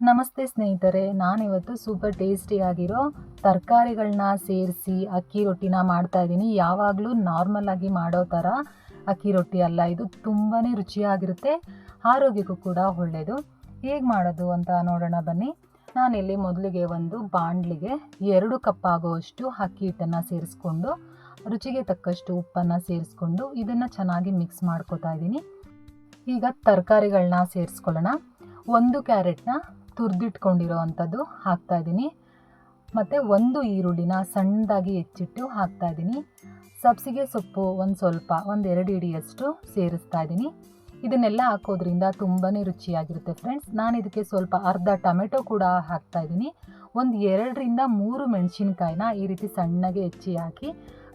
ನಮಸ್ತೆ ಸ್ನೇಹಿತರೆ, ನಾನಿವತ್ತು ಸೂಪರ್ ಟೇಸ್ಟಿಯಾಗಿರೋ ತರಕಾರಿಗಳನ್ನ ಸೇರಿಸಿ ಅಕ್ಕಿ ರೊಟ್ಟಿನ ಮಾಡ್ತಾ ಇದ್ದೀನಿ. ಯಾವಾಗಲೂ ನಾರ್ಮಲ್ ಆಗಿ ಮಾಡೋ ಥರ ಅಕ್ಕಿ ರೊಟ್ಟಿ ಅಲ್ಲ, ಇದು ತುಂಬಾ ರುಚಿಯಾಗಿರುತ್ತೆ, ಆರೋಗ್ಯಕ್ಕೂ ಕೂಡ ಒಳ್ಳೆಯದು. ಹೇಗೆ ಮಾಡೋದು ಅಂತ ನೋಡೋಣ ಬನ್ನಿ. ನಾನಿಲ್ಲಿ ಮೊದಲಿಗೆ ಒಂದು ಬಾಣಲಿಗೆ 2 ಕಪ್ ಆಗುವಷ್ಟು ಅಕ್ಕಿ ಹಿಟ್ಟನ್ನು ಸೇರಿಸ್ಕೊಂಡು ರುಚಿಗೆ ತಕ್ಕಷ್ಟು ಉಪ್ಪನ್ನು ಸೇರಿಸ್ಕೊಂಡು ಇದನ್ನು ಚೆನ್ನಾಗಿ ಮಿಕ್ಸ್ ಮಾಡ್ಕೋತಾ ಇದ್ದೀನಿ. ಈಗ ತರಕಾರಿಗಳನ್ನ ಸೇರಿಸ್ಕೊಳ್ಳೋಣ. 1 ಕ್ಯಾರೆಟ್ನ ತುರಿದಿಟ್ಕೊಂಡಿರೋ ಅಂಥದ್ದು ಹಾಕ್ತಾಯಿದ್ದೀನಿ, ಮತ್ತು 1 ಈರುಳ್ಳಿನ ಸಣ್ಣದಾಗಿ ಹೆಚ್ಚಿಟ್ಟು ಹಾಕ್ತಾಯಿದ್ದೀನಿ. ಸಬ್ಸಿಗೆ ಸೊಪ್ಪು ಒಂದು 2 ಹಿಡಿಯಷ್ಟು ಸೇರಿಸ್ತಾ ಇದ್ದೀನಿ. ಇದನ್ನೆಲ್ಲ ಹಾಕೋದ್ರಿಂದ ತುಂಬಾ ರುಚಿಯಾಗಿರುತ್ತೆ ಫ್ರೆಂಡ್ಸ್. ನಾನು ಇದಕ್ಕೆ ಸ್ವಲ್ಪ ಅರ್ಧ ಟೊಮೆಟೊ ಕೂಡ ಹಾಕ್ತಾಯಿದ್ದೀನಿ. ಒಂದು 2ರಿಂದ 3 ಮೆಣಸಿನ್ಕಾಯಿನ ಈ ರೀತಿ ಸಣ್ಣಗೆ ಹೆಚ್ಚಿ ಹಾಕಿ,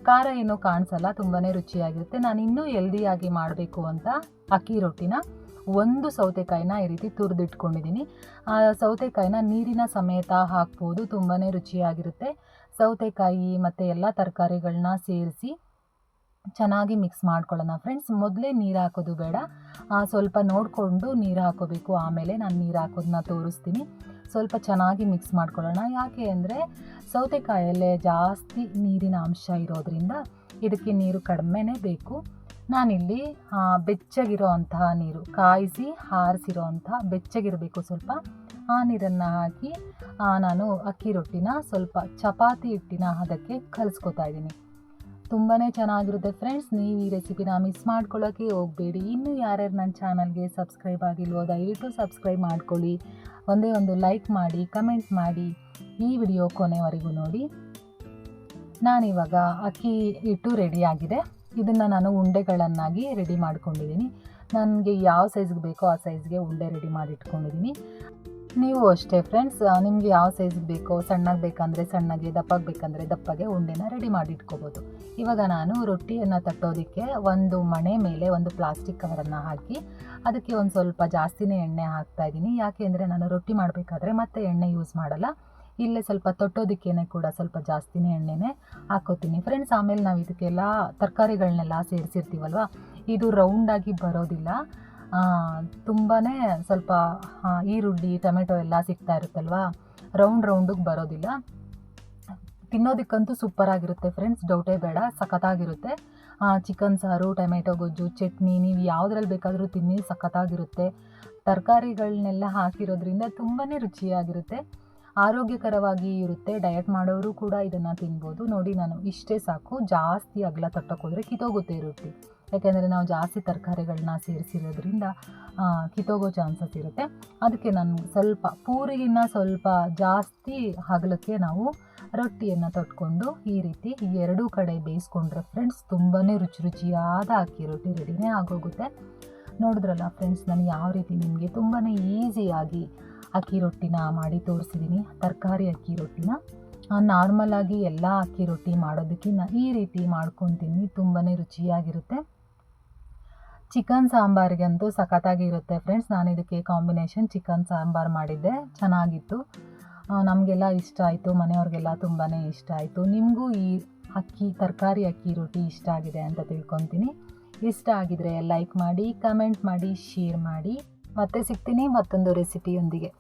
ಖಾರ ಏನೂ ಕಾಣಿಸಲ್ಲ, ತುಂಬಾ ರುಚಿಯಾಗಿರುತ್ತೆ. ನಾನು ಇನ್ನೂ ಹೆಲ್ದಿಯಾಗಿ ಮಾಡಬೇಕು ಅಂತ ಅಕ್ಕಿ ರೊಟ್ಟಿನ 1 ಸೌತೆಕಾಯಿನ ಈ ರೀತಿ ತುರಿದಿಟ್ಕೊಂಡಿದ್ದೀನಿ. ಆ ಸೌತೆಕಾಯಿನ ನೀರಿನ ಸಮೇತ ಹಾಕ್ಬೋದು, ತುಂಬಾ ರುಚಿಯಾಗಿರುತ್ತೆ. ಸೌತೆಕಾಯಿ ಮತ್ತು ಎಲ್ಲ ತರಕಾರಿಗಳನ್ನ ಸೇರಿಸಿ ಚೆನ್ನಾಗಿ ಮಿಕ್ಸ್ ಮಾಡ್ಕೊಳ್ಳೋಣ ಫ್ರೆಂಡ್ಸ್. ಮೊದಲೇ ನೀರು ಹಾಕೋದು ಬೇಡ, ಸ್ವಲ್ಪ ನೋಡಿಕೊಂಡು ನೀರು ಹಾಕೋಬೇಕು. ಆಮೇಲೆ ನಾನು ನೀರು ಹಾಕೋದನ್ನ ತೋರಿಸ್ತೀನಿ. ಸ್ವಲ್ಪ ಚೆನ್ನಾಗಿ ಮಿಕ್ಸ್ ಮಾಡ್ಕೊಳ್ಳೋಣ. ಯಾಕೆ ಅಂದರೆ ಸೌತೆಕಾಯಲ್ಲೇ ಜಾಸ್ತಿ ನೀರಿನ ಅಂಶ ಇರೋದ್ರಿಂದ ಇದಕ್ಕೆ ನೀರು ಕಡಿಮೆನೇ ಬೇಕು. ನಾನಿಲ್ಲಿ ಬೆಚ್ಚಗಿರೋ ಅಂತಹ ನೀರು, ಕಾಯಿಸಿ ಆರಿಸಿರೋ ಅಂತಹ ಬೆಚ್ಚಗಿರಬೇಕು ಸ್ವಲ್ಪ, ಆ ನೀರನ್ನು ಹಾಕಿ ನಾನು ಅಕ್ಕಿ ರೊಟ್ಟಿನ ಸ್ವಲ್ಪ ಚಪಾತಿ ಹಿಟ್ಟಿನ ಅದಕ್ಕೆ ಕಲಿಸ್ಕೊತಾ ಇದ್ದೀನಿ. ತುಂಬಾ ಚೆನ್ನಾಗಿರುತ್ತೆ ಫ್ರೆಂಡ್ಸ್. ನೀವು ಈ ರೆಸಿಪಿನ ಮಿಸ್ ಮಾಡ್ಕೊಳ್ಳೋಕ್ಕೆ ಹೋಗಬೇಡಿ. ಇನ್ನೂ ಯಾರ್ಯಾರು ನನ್ನ ಚಾನಲ್ಗೆ ಸಬ್ಸ್ಕ್ರೈಬ್ ಆಗಿಲ್ವೋ ದಯವಿಟ್ಟು ಸಬ್ಸ್ಕ್ರೈಬ್ ಮಾಡ್ಕೊಳ್ಳಿ. ಒಂದೇ ಒಂದು ಲೈಕ್ ಮಾಡಿ, ಕಮೆಂಟ್ ಮಾಡಿ, ಈ ವಿಡಿಯೋ ಕೊನೆವರೆಗೂ ನೋಡಿ. ನಾನಿವಾಗ ಅಕ್ಕಿ ಹಿಟ್ಟು ರೆಡಿಯಾಗಿದೆ. ಇದನ್ನು ನಾನು ಉಂಡೆಗಳನ್ನಾಗಿ ರೆಡಿ ಮಾಡ್ಕೊಂಡಿದ್ದೀನಿ. ನನಗೆ ಯಾವ ಸೈಜ್ಗೆ ಬೇಕೋ ಆ ಸೈಜ್ಗೆ ಉಂಡೆ ರೆಡಿ ಮಾಡಿ ಇಟ್ಕೊಂಡಿದ್ದೀನಿ. ನೀವು ಅಷ್ಟೇ ಫ್ರೆಂಡ್ಸ್, ನಿಮಗೆ ಯಾವ ಸೈಜ್ಗೆ ಬೇಕೋ, ಸಣ್ಣಗೆ ಬೇಕಂದರೆ ಸಣ್ಣಗೆ, ದಪ್ಪಗೆ ಬೇಕಂದರೆ ದಪ್ಪಗೆ ಉಂಡೆನ ರೆಡಿ ಮಾಡಿ ಇಟ್ಕೋಬೋದು. ಇವಾಗ ನಾನು ರೊಟ್ಟಿಯನ್ನು ತಟ್ಟೋದಕ್ಕೆ ಒಂದು ಮಣೆ ಮೇಲೆ ಒಂದು ಪ್ಲಾಸ್ಟಿಕ್ ಕವರನ್ನು ಹಾಕಿ ಅದಕ್ಕೆ ಒಂದು ಸ್ವಲ್ಪ ಜಾಸ್ತಿನೇ ಎಣ್ಣೆ ಹಾಕ್ತಾಯಿದ್ದೀನಿ. ಯಾಕೆ ಅಂದರೆ ನಾನು ರೊಟ್ಟಿ ಮಾಡಬೇಕಾದ್ರೆ ಮತ್ತೆ ಎಣ್ಣೆ ಯೂಸ್ ಮಾಡಲ್ಲ, ಇಲ್ಲೇ ಸ್ವಲ್ಪ ತೊಟ್ಟೋದಕ್ಕೇನೆ ಕೂಡ ಸ್ವಲ್ಪ ಜಾಸ್ತಿನೇ ಎಣ್ಣೆನೇ ಹಾಕೋತೀನಿ ಫ್ರೆಂಡ್ಸ್. ಆಮೇಲೆ ನಾವು ಇದಕ್ಕೆಲ್ಲ ತರಕಾರಿಗಳನ್ನೆಲ್ಲ ಸೇರಿಸಿರ್ತೀವಲ್ವ, ಇದು ರೌಂಡಾಗಿ ಬರೋದಿಲ್ಲ, ತುಂಬಾ ಸ್ವಲ್ಪ ಈರುಳ್ಳಿ ಟೊಮೆಟೊ ಎಲ್ಲ ಸಿಗ್ತಾ ಇರುತ್ತಲ್ವ, ರೌಂಡಿಗೆ ಬರೋದಿಲ್ಲ. ತಿನ್ನೋದಕ್ಕಂತೂ ಸೂಪರಾಗಿರುತ್ತೆ ಫ್ರೆಂಡ್ಸ್, ಡೌಟೇ ಬೇಡ, ಸಖತ್ತಾಗಿರುತ್ತೆ. ಚಿಕನ್ ಸಾರು, ಟೊಮೆಟೊ ಗೊಜ್ಜು, ಚಟ್ನಿ, ನೀವು ಯಾವುದ್ರಲ್ಲಿ ಬೇಕಾದರೂ ತಿನ್ನಿ, ಸಖತ್ತಾಗಿರುತ್ತೆ. ತರಕಾರಿಗಳನ್ನೆಲ್ಲ ಹಾಕಿರೋದ್ರಿಂದ ತುಂಬಾ ರುಚಿಯಾಗಿರುತ್ತೆ, ಆರೋಗ್ಯಕರವಾಗಿ ಇರುತ್ತೆ. ಡಯಟ್ ಮಾಡೋರು ಕೂಡ ಇದನ್ನು ತಿನ್ಬೋದು. ನೋಡಿ, ನಾನು ಇಷ್ಟೇ ಸಾಕು, ಜಾಸ್ತಿ ಅಗಲ ತಟ್ಟೋಕೋದ್ರೆ ಕಿತ್ತೋಗುತ್ತೆ ರೊಟ್ಟಿ. ಯಾಕೆಂದರೆ ನಾವು ಜಾಸ್ತಿ ತರಕಾರಿಗಳನ್ನ ಸೇರಿಸಿರೋದ್ರಿಂದ ಕಿತ್ತೋಗೋ ಚಾನ್ಸಸ್ ಇರುತ್ತೆ. ಅದಕ್ಕೆ ನಾನು ಸ್ವಲ್ಪ ಪೂರಿಗಿನ್ನ ಸ್ವಲ್ಪ ಜಾಸ್ತಿ ಅಗಲಕ್ಕೆ ನಾವು ರೊಟ್ಟಿಯನ್ನು ತಟ್ಕೊಂಡು ಈ ರೀತಿ 2 ಕಡೆ ಬೇಯಿಸ್ಕೊಂಡ್ರೆ ಫ್ರೆಂಡ್ಸ್ ತುಂಬಾ ರುಚಿಯಾದ ಅಕ್ಕಿ ರೊಟ್ಟಿ ರೆಡಿನೇ ಆಗೋಗುತ್ತೆ. ನೋಡಿದ್ರಲ್ಲ ಫ್ರೆಂಡ್ಸ್, ನಾನು ಯಾವ ರೀತಿ ನಿಮಗೆ ತುಂಬಾ ಈಸಿಯಾಗಿ ಅಕ್ಕಿ ರೊಟ್ಟಿನ ಮಾಡಿ ತೋರಿಸಿದ್ದೀನಿ. ತರಕಾರಿ ಅಕ್ಕಿ ರೊಟ್ಟಿನ ನಾರ್ಮಲಾಗಿ ಎಲ್ಲ ಅಕ್ಕಿ ರೊಟ್ಟಿ ಮಾಡೋದಕ್ಕಿಂತ ಈ ರೀತಿ ಮಾಡ್ಕೊತೀನಿ, ತುಂಬಾ ರುಚಿಯಾಗಿರುತ್ತೆ. ಚಿಕನ್ ಸಾಂಬಾರಿಗಂತೂ ಸಖತ್ತಾಗಿರುತ್ತೆ ಫ್ರೆಂಡ್ಸ್. ನಾನು ಇದಕ್ಕೆ ಕಾಂಬಿನೇಷನ್ ಚಿಕನ್ ಸಾಂಬಾರು ಮಾಡಿದ್ದೆ, ಚೆನ್ನಾಗಿತ್ತು, ನಮಗೆಲ್ಲ ಇಷ್ಟ ಆಯಿತು, ಮನೆಯವ್ರಿಗೆಲ್ಲ ತುಂಬಾ ಇಷ್ಟ ಆಯಿತು. ನಿಮಗೂ ಈ ತರಕಾರಿ ಅಕ್ಕಿ ರೊಟ್ಟಿ ಇಷ್ಟ ಆಗಿದೆ ಅಂತ ತಿಳ್ಕೊತೀನಿ. ಇಷ್ಟ ಆಗಿದರೆ ಲೈಕ್ ಮಾಡಿ, ಕಮೆಂಟ್ ಮಾಡಿ, ಶೇರ್ ಮಾಡಿ. ಮತ್ತೆ ಸಿಗ್ತೀನಿ ಮತ್ತೊಂದು ರೆಸಿಪಿಯೊಂದಿಗೆ.